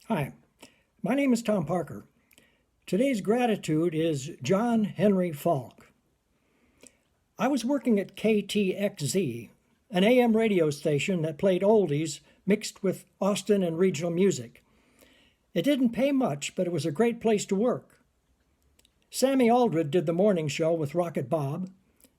Hi, my name is Tom Parker. Today's gratitude is John Henry Faulk. I was working at KTXZ, an AM radio station that played oldies mixed with Austin and regional music. It didn't pay much, but it was a great place to work. Sammy Aldred did the morning show with Rocket Bob.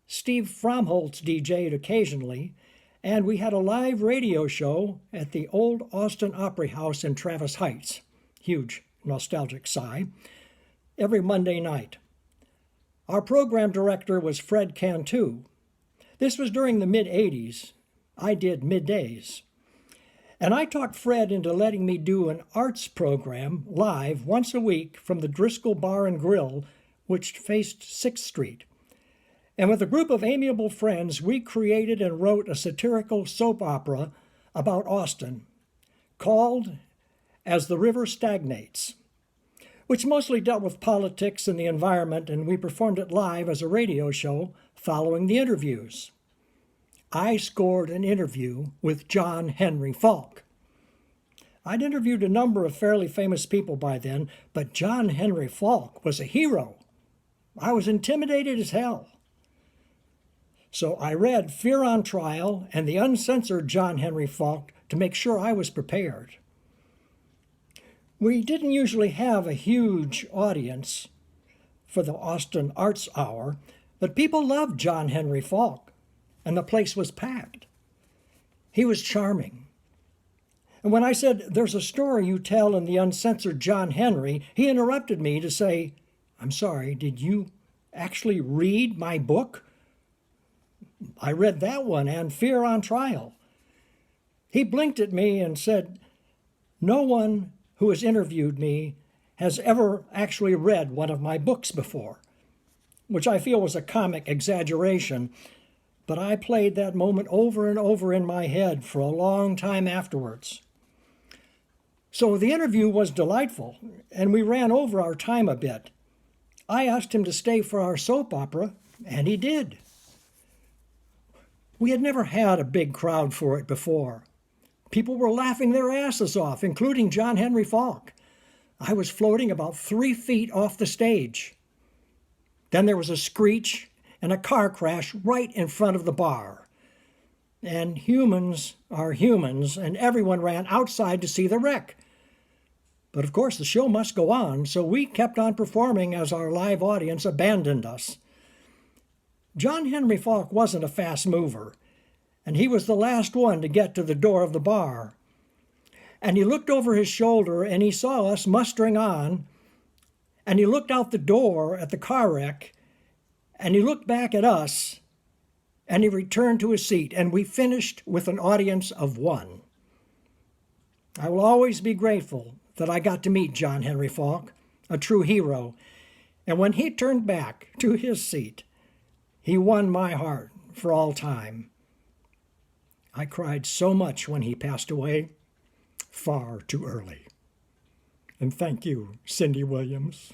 Steve Fromholtz DJ'd occasionally, and we had a live radio show at the old Austin Opry House in Travis Heights, huge nostalgic sigh, every Monday night. Our program director was Fred Cantu. This was during the mid-'80s. I did middays. And I talked Fred into letting me do an arts program live once a week from the Driscoll Bar and Grill, which faced 6th Street. And with a group of amiable friends, we created and wrote a satirical soap opera about Austin called As the River Stagnates, which mostly dealt with politics and the environment, and we performed it live as a radio show following the interviews. I scored an interview with John Henry Faulk. I'd interviewed a number of fairly famous people by then, but John Henry Faulk was a hero. I was intimidated as hell. So I read Fear on Trial and the uncensored John Henry Faulk to make sure I was prepared. We didn't usually have a huge audience for the Austin Arts Hour, but people loved John Henry Faulk, and the place was packed. He was charming. And when I said, "There's a story you tell in the uncensored John Henry," he interrupted me to say, "I'm sorry, did you actually read my book?" I read that one and Fear on Trial. He blinked at me and said, "No one who has interviewed me has ever actually read one of my books before," which I feel was a comic exaggeration, but I played that moment over and over in my head for a long time afterwards. So the interview was delightful, and we ran over our time a bit. I asked him to stay for our soap opera, and he did. We had never had a big crowd for it before. People were laughing their asses off, including John Henry Faulk. I was floating about 3 feet off the stage. Then there was a screech and a car crash right in front of the bar. And humans are humans, and everyone ran outside to see the wreck. But of course the show must go on, so we kept on performing as our live audience abandoned us. John Henry Faulk wasn't a fast mover, and he was the last one to get to the door of the bar. And he looked over his shoulder, and he saw us mustering on, and he looked out the door at the car wreck, and he looked back at us, and he returned to his seat, and we finished with an audience of 1. I will always be grateful that I got to meet John Henry Faulk, a true hero, and when he turned back to his seat, he won my heart for all time. I cried so much when he passed away, far too early. And thank you, Cyndi Williams.